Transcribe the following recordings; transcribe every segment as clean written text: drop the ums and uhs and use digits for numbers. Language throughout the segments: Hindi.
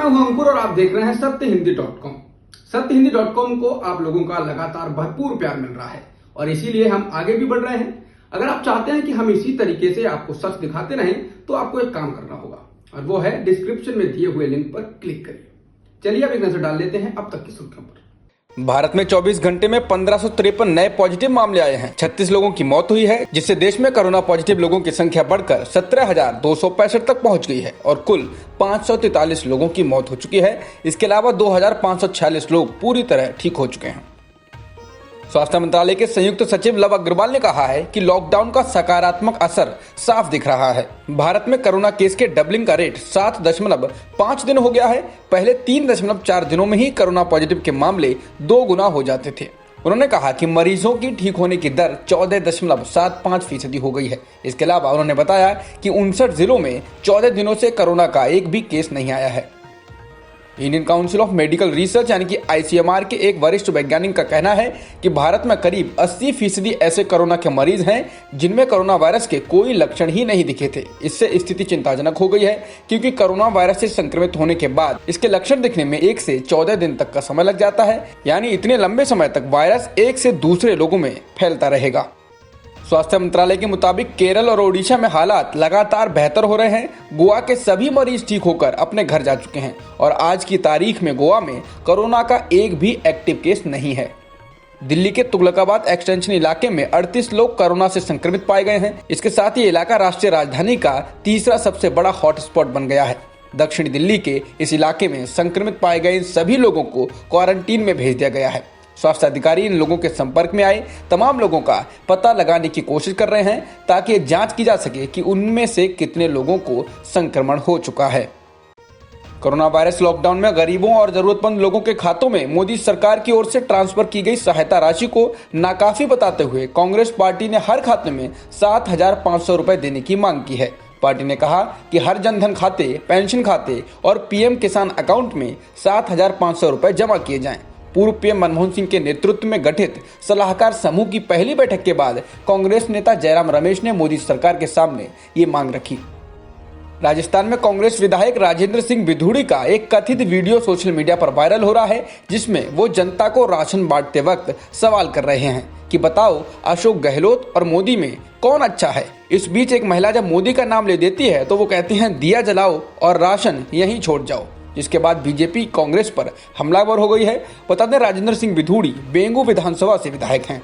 मैं हूं अंकुर और आप देख रहे हैं सत्यहिंदी.com। सत्यहिंदी.com को आप लोगों का लगातार भरपूर प्यार मिल रहा है और इसीलिए हम आगे भी बढ़ रहे हैं। अगर आप चाहते हैं कि हम इसी तरीके से आपको सच दिखाते रहें तो आपको एक काम करना होगा और वो है डिस्क्रिप्शन में दिए हुए लिंक पर क्लिक करिए। चलिए अब एक नजर डाल लेते हैं अब तक की सुर्खियों पर। भारत में 24 घंटे में 1553 नए पॉजिटिव मामले आए हैं। 36 लोगों की मौत हुई है, जिससे देश में कोरोना पॉजिटिव लोगों की संख्या बढ़कर 17,265 तक पहुंच गई है और कुल 543 लोगों की मौत हो चुकी है। इसके अलावा 2,546 लोग पूरी तरह ठीक हो चुके हैं। स्वास्थ्य मंत्रालय के संयुक्त सचिव लव अग्रवाल ने कहा है कि लॉकडाउन का सकारात्मक असर साफ दिख रहा है। भारत में कोरोना केस के डबलिंग का रेट 7.5 दिन हो गया है। पहले 3.4 दिनों में ही कोरोना पॉजिटिव के मामले 2 गुना हो जाते थे। उन्होंने कहा कि मरीजों की ठीक होने की दर 14.75% हो गई है। इसके अलावा उन्होंने बताया कि 59 जिलों में 14 दिनों से कोरोना का एक भी केस नहीं आया है। Indian council of medical research यानी कि ICMR के एक वरिष्ठ वैज्ञानिक का कहना है कि भारत में करीब 80% ऐसे कोरोना के मरीज हैं जिनमें कोरोना वायरस के कोई लक्षण ही नहीं दिखे थे। इससे स्थिति चिंताजनक हो गई है क्योंकि कोरोना वायरस से संक्रमित होने के बाद इसके लक्षण दिखने में 1 से 14 दिन तक का समय लग जाता है, यानी इतने लंबे समय तक वायरस एक से दूसरे लोगों में फैलता रहेगा। स्वास्थ्य मंत्रालय के मुताबिक केरल और ओडिशा में हालात लगातार बेहतर हो रहे हैं। गोवा के सभी मरीज ठीक होकर अपने घर जा चुके हैं और आज की तारीख में गोवा में कोरोना का एक भी एक्टिव केस नहीं है। दिल्ली के तुगलकाबाद एक्सटेंशन इलाके में 38 लोग कोरोना से संक्रमित पाए गए हैं। इसके साथ ही इलाका राष्ट्रीय राजधानी का तीसरा सबसे बड़ा हॉटस्पॉट बन गया है। दक्षिणी दिल्ली के इस इलाके में संक्रमित पाए गए इन सभी लोगों को क्वारंटीन में भेज दिया गया है। स्वास्थ्य अधिकारी इन लोगों के संपर्क में आए तमाम लोगों का पता लगाने की कोशिश कर रहे हैं ताकि जांच की जा सके कि उनमें से कितने लोगों को संक्रमण हो चुका है। कोरोना वायरस लॉकडाउन में गरीबों और जरूरतमंद लोगों के खातों में मोदी सरकार की ओर से ट्रांसफर की गई सहायता राशि को नाकाफी बताते हुए कांग्रेस पार्टी ने हर खाते में 7,500 रुपए देने की मांग की है। पार्टी ने कहा कि हर जनधन खाते, पेंशन खाते और PM किसान अकाउंट में 7,500 रुपए जमा किए जाएं। पूर्व PM मनमोहन सिंह के नेतृत्व में गठित सलाहकार समूह की पहली बैठक के बाद कांग्रेस नेता जयराम रमेश ने मोदी सरकार के सामने ये मांग रखी। राजस्थान में कांग्रेस विधायक राजेंद्र सिंह बिधूड़ी का एक कथित वीडियो सोशल मीडिया पर वायरल हो रहा है, जिसमें वो जनता को राशन बांटते वक्त सवाल कर रहे हैं कि बताओ अशोक गहलोत और मोदी में कौन अच्छा है। इस बीच एक महिला जब मोदी का नाम ले देती है तो वो कहती हैं दिया जलाओ और राशन यहीं छोड़ जाओ, जिसके बाद बीजेपी कांग्रेस पर हमलावर हो गई है। बता दें राजेंद्र सिंह बिधूड़ी बेंगू विधानसभा से विधायक हैं।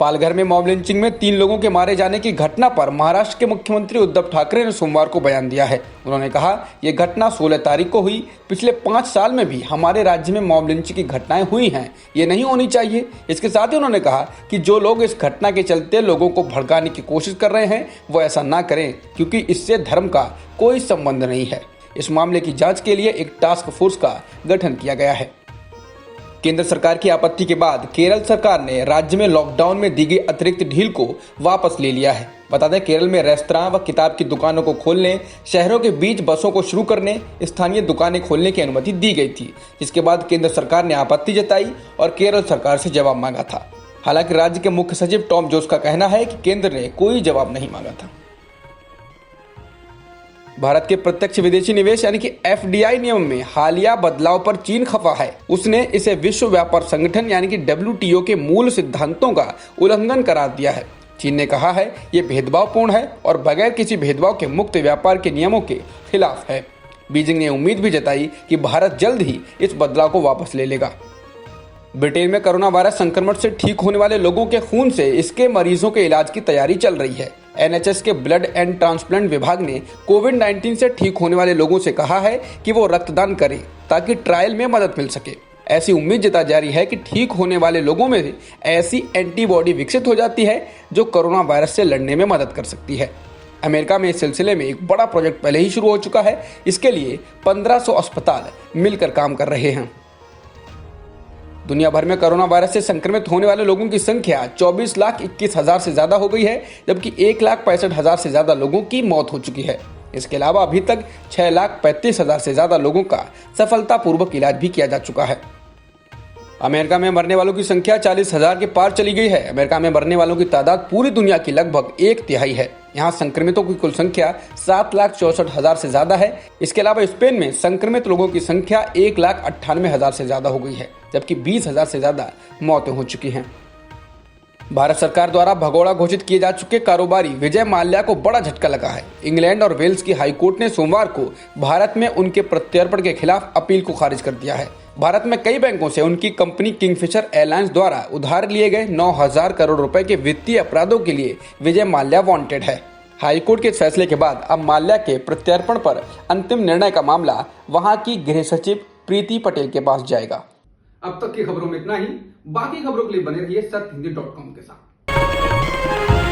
पालघर में मॉब लिंचिंग में 3 लोगों के मारे जाने की घटना पर महाराष्ट्र के मुख्यमंत्री उद्धव ठाकरे ने सोमवार को बयान दिया है। उन्होंने कहा यह घटना 16 तारीख को हुई। पिछले 5 साल में भी हमारे राज्य में मॉब लिंचिंग की घटनाएं हुई हैं, ये नहीं होनी चाहिए। इसके साथ ही उन्होंने कहा कि जो लोग इस घटना के चलते लोगों को भड़काने की कोशिश कर रहे हैं वो ऐसा ना करें, क्योंकि इससे धर्म का कोई संबंध नहीं है। इस मामले की जांच के लिए एक टास्क फोर्स का गठन किया गया है। केंद्र सरकार की आपत्ति के बाद केरल सरकार ने राज्य में लॉकडाउन में दी गई अतिरिक्त ढील को वापस ले लिया है। बता दें केरल में रेस्तरां व किताब की दुकानों को खोलने, शहरों के बीच बसों को शुरू करने, स्थानीय दुकानें खोलने की अनुमति दी गई थी, जिसके बाद केंद्र सरकार ने आपत्ति जताई और केरल सरकार से जवाब मांगा था। हालांकि राज्य के मुख्य सचिव टॉम जोस का कहना है कि केंद्र ने कोई जवाब नहीं मांगा था। भारत के प्रत्यक्ष विदेशी निवेश यानी कि FDI नियम में हालिया बदलाव पर चीन खफा है। उसने इसे विश्व व्यापार संगठन यानी कि WTO के मूल सिद्धांतों का उल्लंघन करार दिया है। चीन ने कहा है ये भेदभावपूर्ण है और बगैर किसी भेदभाव के मुक्त व्यापार के नियमों के खिलाफ है। बीजिंग ने उम्मीद भी जताई कि भारत जल्द ही इस बदलाव को वापस ले लेगा। ब्रिटेन में कोरोना वायरस संक्रमण से ठीक होने वाले लोगों के खून से इसके मरीजों के इलाज की तैयारी चल रही है। NHS के ब्लड एंड ट्रांसप्लांट विभाग ने कोविड-19 से ठीक होने वाले लोगों से कहा है कि वो रक्तदान करें ताकि ट्रायल में मदद मिल सके। ऐसी उम्मीद जताई जा रही है कि ठीक होने वाले लोगों में ऐसी एंटीबॉडी विकसित हो जाती है जो कोरोना वायरस से लड़ने में मदद कर सकती है। अमेरिका में इस सिलसिले में एक बड़ा प्रोजेक्ट पहले ही शुरू हो चुका है। इसके लिए 1500 अस्पताल मिलकर काम कर रहे हैं। दुनिया भर में कोरोना वायरस से संक्रमित होने वाले लोगों की संख्या 24,21,000 से ज्यादा हो गई है, जबकि 1,65,000 से ज्यादा लोगों की मौत हो चुकी है। इसके अलावा अभी तक 6,35,000 से ज्यादा लोगों का सफलतापूर्वक इलाज भी किया जा चुका है। अमेरिका में मरने वालों की संख्या 40,000 के पार चली गई है। अमेरिका में मरने वालों की तादाद पूरी दुनिया की लगभग 1/3 है। यहाँ संक्रमितों की कुल संख्या 7,64,000 से ज्यादा है। इसके अलावा स्पेन में संक्रमित लोगों की संख्या 1,98,000 से ज्यादा हो गई है, जबकि 20,000 से ज्यादा मौतें हो चुकी हैं। भारत सरकार द्वारा भगोड़ा घोषित किए जा चुके कारोबारी विजय माल्या को बड़ा झटका लगा है। इंग्लैंड और वेल्स की हाईकोर्ट ने सोमवार को भारत में उनके प्रत्यर्पण के खिलाफ अपील को खारिज कर दिया है। भारत में कई बैंकों से उनकी कंपनी किंगफिशर एयरलाइंस द्वारा उधार लिए गए 9,000 करोड़ रुपए के वित्तीय अपराधों के लिए विजय माल्या वांटेड है। हाईकोर्ट के इस फैसले के बाद अब माल्या के प्रत्यर्पण पर अंतिम निर्णय का मामला वहां की गृह सचिव प्रीति पटेल के पास जाएगा। अब तक की खबरों में इतना ही। बाकी खबरों के लिए बने रहिए सत्यहिंदी.com के साथ।